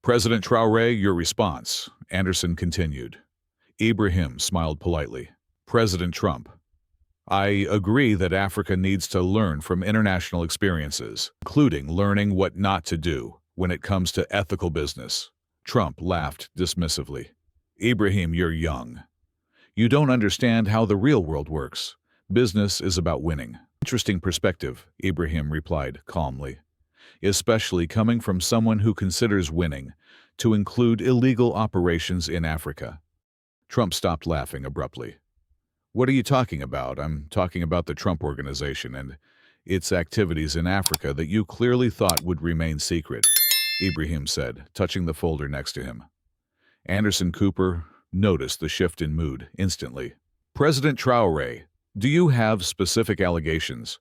President Traoré, your response, Anderson continued. Ibrahim smiled politely. President Trump, I agree that Africa needs to learn from international experiences, including learning what not to do when it comes to ethical business. Trump laughed dismissively. Ibrahim, you're young. You don't understand how the real world works. Business is about winning. Interesting perspective, Ibrahim replied calmly, especially coming from someone who considers winning to include illegal operations in Africa. Trump stopped laughing abruptly. What are you talking about? I'm talking about the Trump Organization and its activities in Africa that you clearly thought would remain secret, Ibrahim said, touching the folder next to him. Anderson Cooper noticed the shift in mood instantly. President Traoré, do you have specific allegations?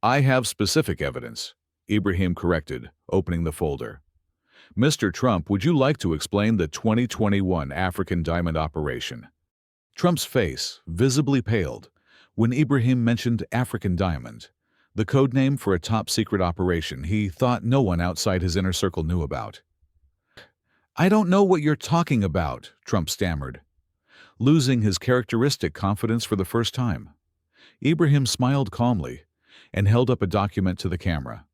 I have specific evidence, Ibrahim corrected, opening the folder. Mr. Trump, would you like to explain the 2021 African Diamond Operation? Trump's face visibly paled when Ibrahim mentioned African Diamond, the code name for a top-secret operation he thought no one outside his inner circle knew about. I don't know what you're talking about, Trump stammered, losing his characteristic confidence for the first time. Ibrahim smiled calmly and held up a document to the camera.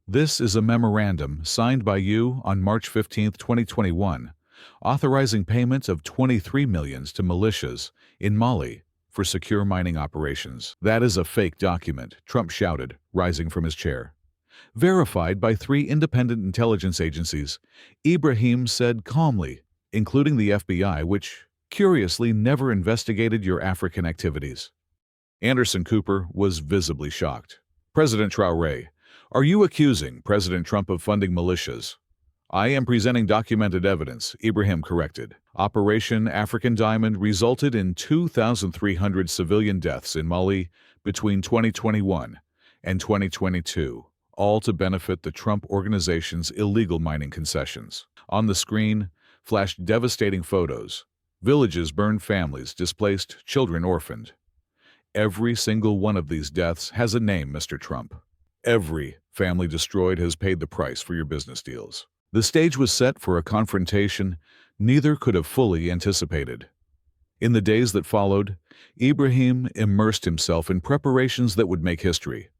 This is a memorandum signed by you on March 15, 2021, authorizing payment of $23 million to militias in Mali for secure mining operations. That is a fake document, Trump shouted, rising from his chair. Verified by 3 independent intelligence agencies, Ibrahim said calmly, including the FBI, which curiously never investigated your African activities. Anderson Cooper was visibly shocked. President Traoré, are you accusing President Trump of funding militias? I am presenting documented evidence, Ibrahim corrected. Operation African Diamond resulted in 2,300 civilian deaths in Mali between 2021 and 2022, all to benefit the Trump Organization's illegal mining concessions. On the screen flashed devastating photos. Villages burned, families displaced, children orphaned. Every single one of these deaths has a name, Mr. Trump. Every family destroyed has paid the price for your business deals. The stage was set for a confrontation neither could have fully anticipated. In the days that followed, Ibrahim immersed himself in preparations that would make history.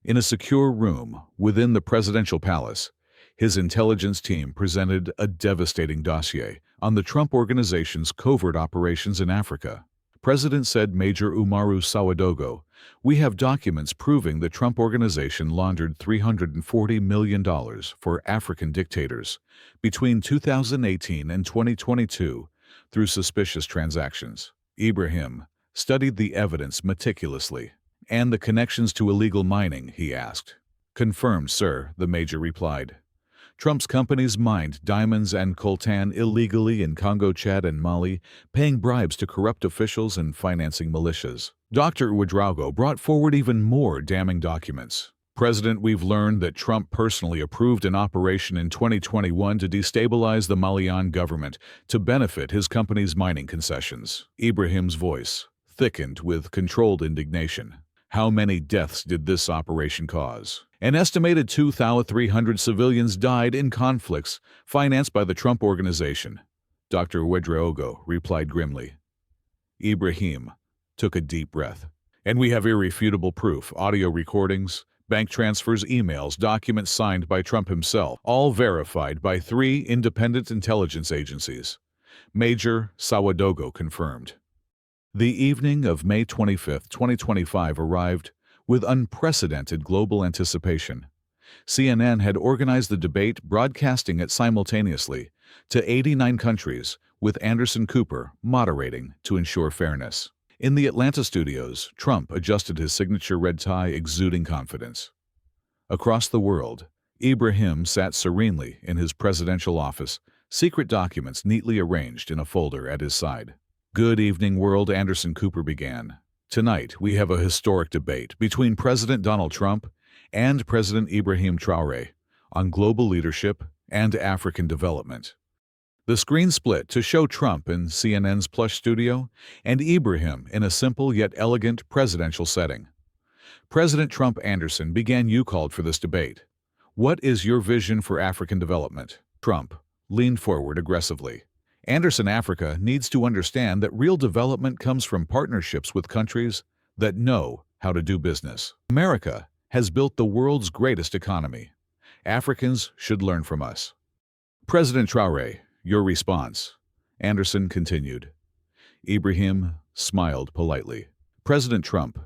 In a secure room within the presidential palace, his intelligence team presented a devastating dossier on the Trump Organization's covert operations in Africa. President said Major Umaru Sawadogo, we have documents proving the Trump Organization laundered $340 million for African dictators between 2018 and 2022 through suspicious transactions. Ibrahim studied the evidence meticulously. And the connections to illegal mining, he asked. Confirmed, sir, the major replied. Trump's companies mined diamonds and coltan illegally in Congo, Chad, and Mali, paying bribes to corrupt officials and financing militias. Dr. Ouedraogo brought forward even more damning documents. President, we've learned that Trump personally approved an operation in 2021 to destabilize the Malian government to benefit his company's mining concessions. Ibrahim's voice thickened with controlled indignation. How many deaths did this operation cause? An estimated 2,300 civilians died in conflicts financed by the Trump Organization, Dr. Ouedraogo replied grimly. Ibrahim took a deep breath. And we have irrefutable proof, audio recordings, bank transfers, emails, documents signed by Trump himself, all verified by 3 independent intelligence agencies. Major Sawadogo confirmed. The evening of May 25, 2025 arrived with unprecedented global anticipation. CNN had organized the debate, broadcasting it simultaneously to 89 countries, with Anderson Cooper moderating to ensure fairness. In the Atlanta studios, Trump adjusted his signature red tie, exuding confidence. Across the world, Ibrahim sat serenely in his presidential office, secret documents neatly arranged in a folder at his side. Good evening, world, Anderson Cooper began. Tonight, we have a historic debate between President Donald Trump and President Ibrahim Traoré on global leadership and African development. The screen split to show Trump in CNN's plush studio and Ibrahim in a simple yet elegant presidential setting. President Trump, Anderson began. You called for this debate. What is your vision for African development? Trump, leaned forward aggressively. Anderson Africa needs to understand that real development comes from partnerships with countries that know how to do business. America has built the world's greatest economy. Africans should learn from us. President Traoré, your response. Anderson continued. Ibrahim smiled politely. President Trump,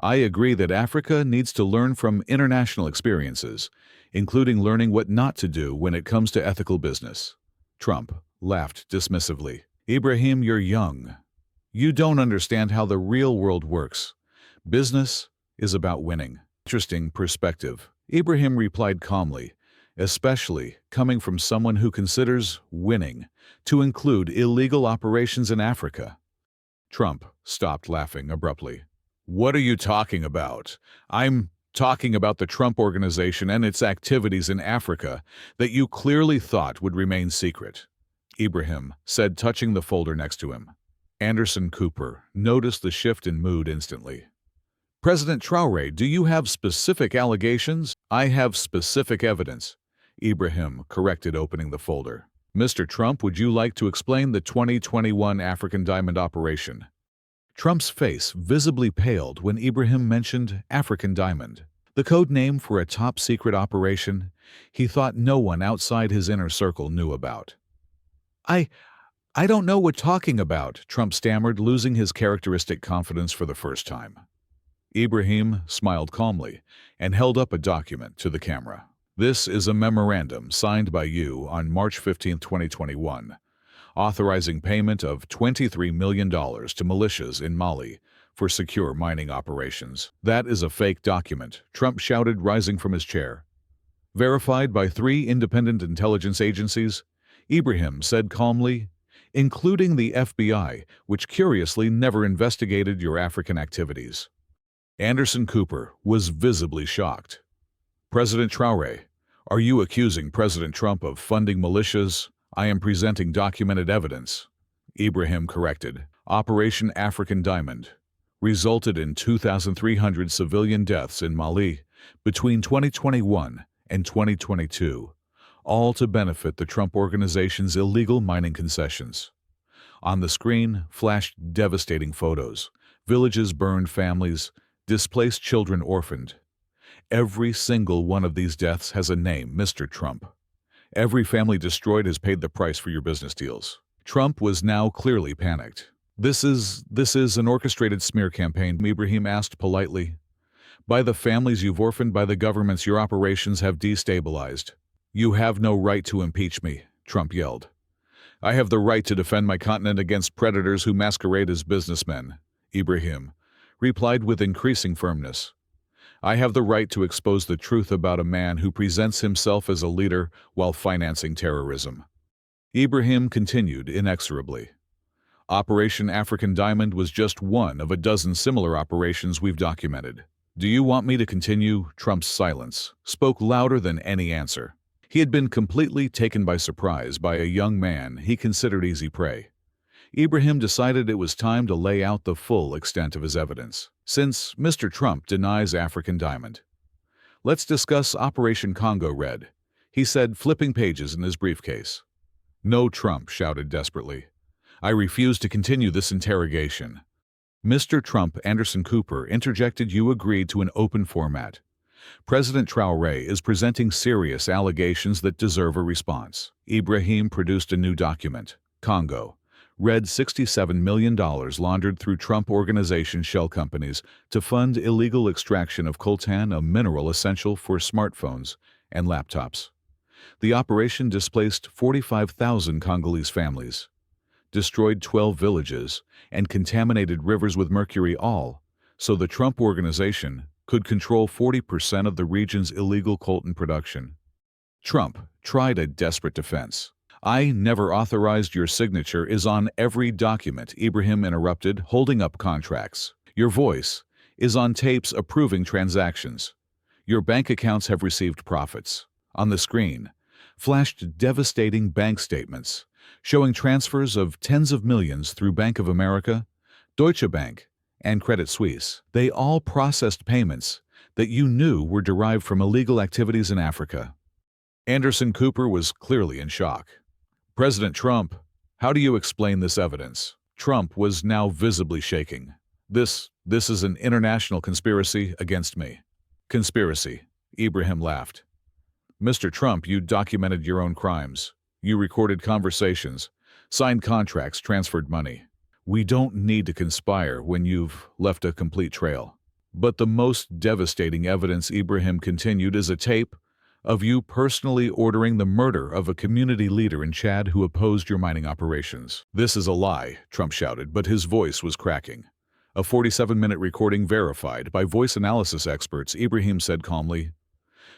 I agree that Africa needs to learn from international experiences, including learning what not to do when it comes to ethical business. Trump laughed dismissively. Ibrahim, you're young. You don't understand how the real world works. Business is about winning. Interesting perspective. Ibrahim replied calmly, especially coming from someone who considers winning to include illegal operations in Africa. Trump stopped laughing abruptly. What are you talking about? I'm talking about the Trump Organization and its activities in Africa that you clearly thought would remain secret, Ibrahim said, touching the folder next to him. Anderson Cooper noticed the shift in mood instantly. President Traoré, do you have specific allegations? I have specific evidence, Ibrahim corrected, opening the folder. Mr. Trump, would you like to explain the 2021 African Diamond operation? Trump's face visibly paled when Ibrahim mentioned African Diamond, the code name for a top-secret operation he thought no one outside his inner circle knew about. I don't know what talking about, Trump stammered, losing his characteristic confidence for the first time. Ibrahim smiled calmly and held up a document to the camera. This is a memorandum signed by you on March 15, 2021, authorizing payment of $23 million to militias in Mali for secure mining operations. That is a fake document, Trump shouted, rising from his chair. Verified by 3 independent intelligence agencies, Ibrahim said calmly, including the FBI, which curiously never investigated your African activities. Anderson Cooper was visibly shocked. President Traoré, are you accusing President Trump of funding militias? I am presenting documented evidence, Ibrahim corrected. Operation African Diamond resulted in 2,300 civilian deaths in Mali between 2021 and 2022, all to benefit the Trump Organization's illegal mining concessions. On the screen flashed devastating photos, villages burned, families displaced, children orphaned. Every single one of these deaths has a name, Mr. Trump. Every family destroyed has paid the price for your business deals. Trump was now clearly panicked. This is an orchestrated smear campaign, Ibrahim asked politely. By the families you've orphaned, by the governments your operations have destabilized. You have no right to impeach me, Trump yelled. I have the right to defend my continent against predators who masquerade as businessmen, Ibrahim replied with increasing firmness. I have the right to expose the truth about a man who presents himself as a leader while financing terrorism. Ibrahim continued inexorably. Operation African Diamond was just one of a dozen similar operations we've documented. Do you want me to continue? Trump's silence spoke louder than any answer. He had been completely taken by surprise by a young man he considered easy prey. Ibrahim decided it was time to lay out the full extent of his evidence, since Mr. Trump denies African Diamond. Let's discuss Operation Congo Red, he said, flipping pages in his briefcase. No, Trump shouted desperately. I refuse to continue this interrogation. Mr. Trump, Anderson Cooper interjected. You agreed to an open format. President Traoré is presenting serious allegations that deserve a response. Ibrahim produced a new document, Congo Red, $67 million laundered through Trump Organization shell companies to fund illegal extraction of coltan, a mineral essential for smartphones and laptops. The operation displaced 45,000 Congolese families, destroyed 12 villages, and contaminated rivers with mercury, all so the Trump Organization could control 40% of the region's illegal coltan production. Trump tried a desperate defense. I never authorized. Your signature is on every document, Ibrahim interrupted, holding up contracts. Your voice is on tapes approving transactions. Your bank accounts have received profits. On the screen flashed devastating bank statements showing transfers of tens of millions through Bank of America, Deutsche Bank, and Credit Suisse. They all processed payments that you knew were derived from illegal activities in Africa. Anderson Cooper was clearly in shock. President Trump, how do you explain this evidence? Trump was now visibly shaking. This is an international conspiracy against me. Conspiracy, Ibrahim laughed. Mr. Trump, you documented your own crimes. You recorded conversations, signed contracts, transferred money. We don't need to conspire when you've left a complete trail. But the most devastating evidence, Ibrahim continued, is a tape of you personally ordering the murder of a community leader in Chad who opposed your mining operations. This is a lie, Trump shouted, but his voice was cracking. A 47-minute recording verified by voice analysis experts, Ibrahim said calmly.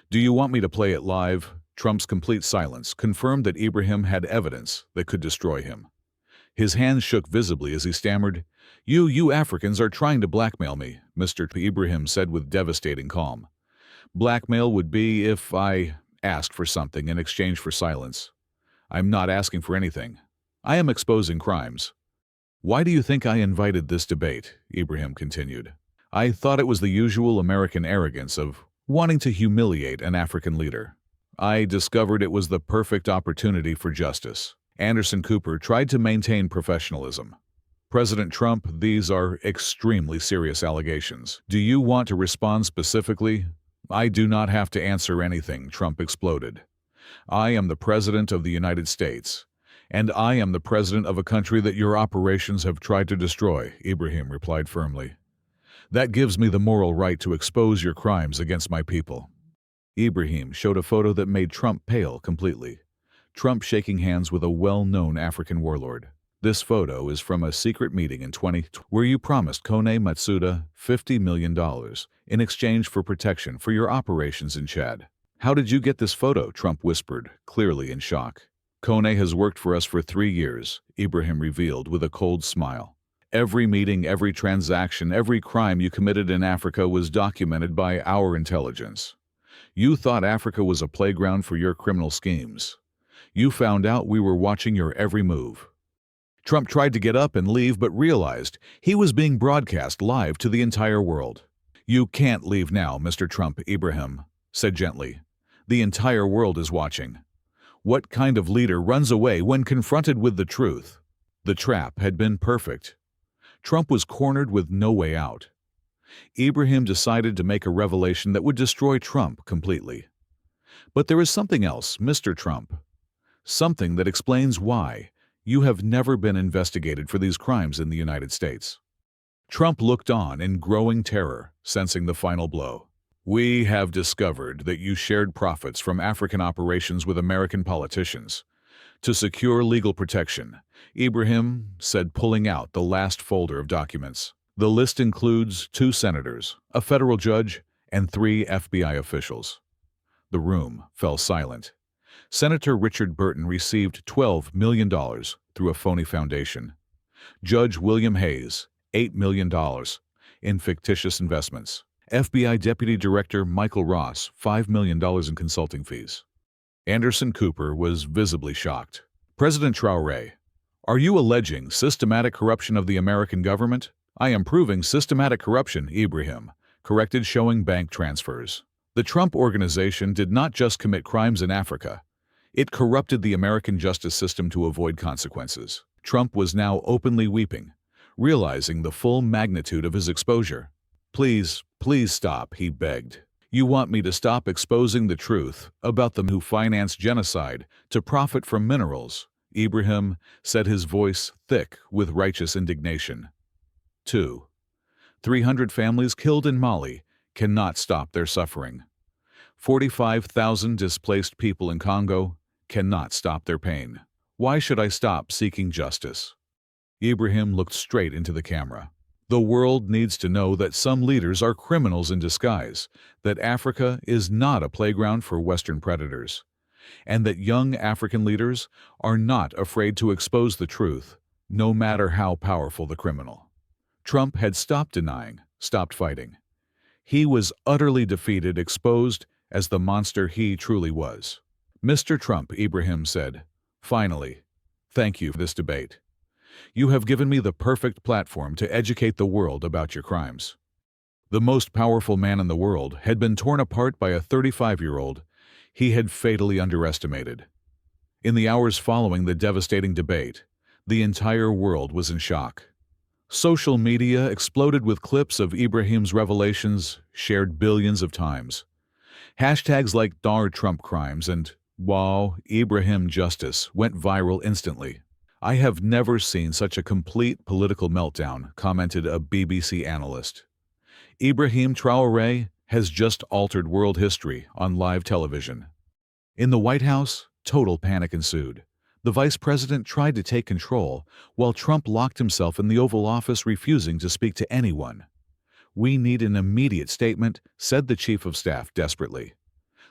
Do you want me to play it live? Trump's complete silence confirmed that Ibrahim had evidence that could destroy him. His hands shook visibly as he stammered, You Africans are trying to blackmail me, Mr. Ibrahim said with devastating calm. Blackmail would be if I asked for something in exchange for silence. I'm not asking for anything. I am exposing crimes. Why do you think I invited this debate? Ibrahim continued. I thought it was the usual American arrogance of wanting to humiliate an African leader. I discovered it was the perfect opportunity for justice. Anderson Cooper tried to maintain professionalism. President Trump, these are extremely serious allegations. Do you want to respond specifically? I do not have to answer anything, Trump exploded. I am the President of the United States, and I am the President of a country that your operations have tried to destroy, Ibrahim replied firmly. That gives me the moral right to expose your crimes against my people. Ibrahim showed a photo that made Trump pale completely. Trump shaking hands with a well-known African warlord. This photo is from a secret meeting in 2020 where you promised Kone Matsuda $50 million in exchange for protection for your operations in Chad. How did you get this photo? Trump whispered, clearly in shock. Kone has worked for us for 3 years, Ibrahim revealed with a cold smile. Every meeting, every transaction, every crime you committed in Africa was documented by our intelligence. You thought Africa was a playground for your criminal schemes. You found out we were watching your every move. Trump tried to get up and leave but realized he was being broadcast live to the entire world. You can't leave now, Mr. Trump, Ibrahim said gently. The entire world is watching. What kind of leader runs away when confronted with the truth? The trap had been perfect. Trump was cornered with no way out. Ibrahim decided to make a revelation that would destroy Trump completely. But there is something else, Mr. Trump. Something that explains why you have never been investigated for these crimes in the United States. Trump looked on in growing terror, sensing the final blow. We have discovered that you shared profits from African operations with American politicians. To secure legal protection, Ibrahim said, pulling out the last folder of documents. The list includes 2 senators, a federal judge, and 3 FBI officials. The room fell silent. Senator Richard Burton received $12 million through a phony foundation. Judge William Hayes, $8 million in fictitious investments. FBI Deputy Director Michael Ross, $5 million in consulting fees. Anderson Cooper was visibly shocked. President Traoré, are you alleging systematic corruption of the American government? I am proving systematic corruption, Ibrahim corrected, showing bank transfers. The Trump Organization did not just commit crimes in Africa. It corrupted the American justice system to avoid consequences. Trump was now openly weeping, realizing the full magnitude of his exposure. Please stop, he begged. You want me to stop exposing the truth about them who financed genocide to profit from minerals, Ibrahim said, his voice thick with righteous indignation. 300 families killed in Mali cannot stop their suffering. 45,000 displaced people in Congo cannot stop their pain. Why should I stop seeking justice? Ibrahim looked straight into the camera. The world needs to know that some leaders are criminals in disguise, that Africa is not a playground for Western predators, and that young African leaders are not afraid to expose the truth, no matter how powerful the criminal. Trump had stopped denying, stopped fighting. He was utterly defeated, exposed as the monster he truly was. Mr. Trump, Ibrahim said, finally, thank you for this debate. You have given me the perfect platform to educate the world about your crimes. The most powerful man in the world had been torn apart by a 35-year-old. he had fatally underestimated. In the hours following the devastating debate, the entire world was in shock. Social media exploded with clips of Ibrahim's revelations shared billions of times. Hashtags like #Trump crimes and #Wow Ibrahim justice went viral instantly. "I have never seen such a complete political meltdown," commented a BBC analyst. "Ibrahim Traoré has just altered world history on live television." In the White House, total panic ensued. The vice president tried to take control, while Trump locked himself in the Oval Office, refusing to speak to anyone. "We need an immediate statement," said the chief of staff desperately.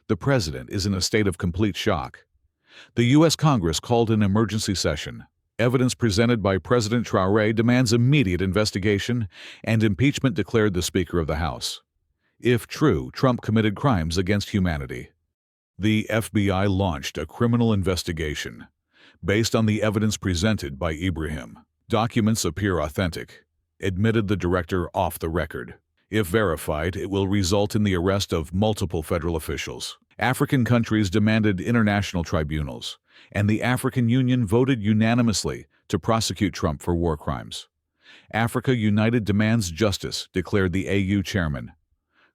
"The president is in a state of complete shock." The U.S. Congress called an emergency session. Evidence presented by President Traoré demands immediate investigation, and impeachment, declared the Speaker of the House. If true, Trump committed crimes against humanity. The FBI launched a criminal investigation based on the evidence presented by Ibrahim. "Documents appear authentic," admitted the director off the record. "If verified, it will result in the arrest of multiple federal officials." African countries demanded international tribunals, and the African Union voted unanimously to prosecute Trump for war crimes. "Africa United demands justice," declared the AU chairman.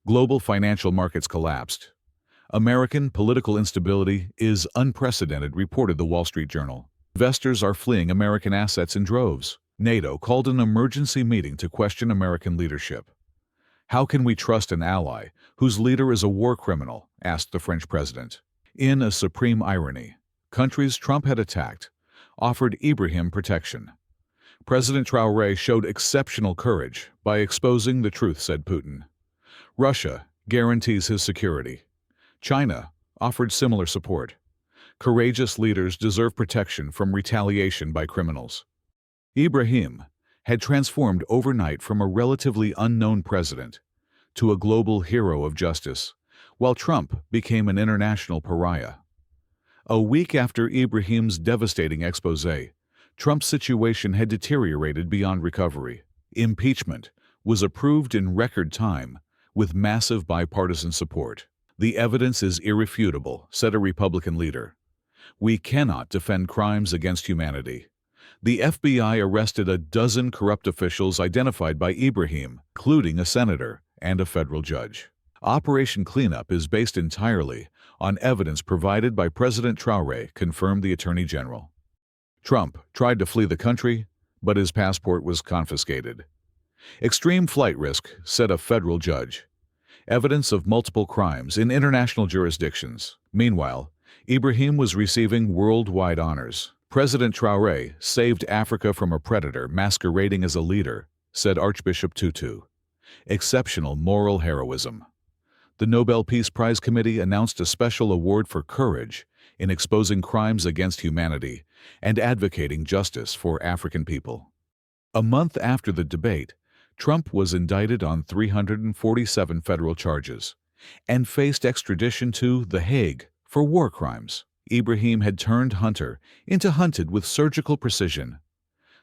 Global financial markets collapsed. "American political instability is unprecedented," reported the Wall Street Journal. "Investors are fleeing American assets in droves." NATO called an emergency meeting to question American leadership. "How can we trust an ally whose leader is a war criminal?" asked the French president. In a supreme irony, countries Trump had attacked offered Ibrahim protection. "President Traoré showed exceptional courage by exposing the truth," said Putin. "Russia guarantees his security." China offered similar support. Courageous leaders deserve protection from retaliation by criminals. Ibrahim had transformed overnight from a relatively unknown president to a global hero of justice, while Trump became an international pariah. A week after Ibrahim's devastating exposé, Trump's situation had deteriorated beyond recovery. Impeachment was approved in record time with massive bipartisan support. "The evidence is irrefutable," said a Republican leader. "We cannot defend crimes against humanity." The FBI arrested a dozen corrupt officials identified by Ibrahim, including a senator and a federal judge. Operation Cleanup is based entirely on evidence provided by President Traoré, confirmed the Attorney General. Trump tried to flee the country, but his passport was confiscated. "Extreme flight risk," said a federal judge. Evidence of multiple crimes in international jurisdictions. Meanwhile, Ibrahim was receiving worldwide honors. "President Traoré saved Africa from a predator masquerading as a leader," said Archbishop Tutu. "Exceptional moral heroism." The Nobel Peace Prize Committee announced a special award for courage in exposing crimes against humanity and advocating justice for African people. A month after the debate, Trump was indicted on 347 federal charges and faced extradition to The Hague for war crimes. Ibrahim had turned hunter into hunted with surgical precision.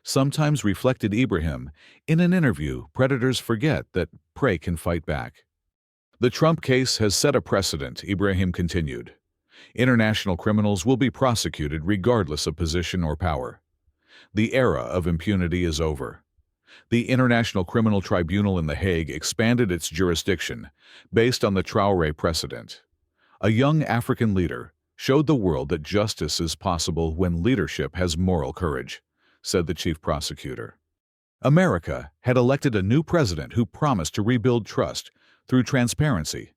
Sometimes, reflected Ibrahim in an interview, predators forget that prey can fight back. "The Trump case has set a precedent," Ibrahim continued. "International criminals will be prosecuted regardless of position or power. The era of impunity is over." The International Criminal Tribunal in The Hague expanded its jurisdiction based on the Traoré precedent. A young African leader showed the world that justice is possible when leadership has moral courage, said the chief prosecutor. America had elected a new president who promised to rebuild trust through transparency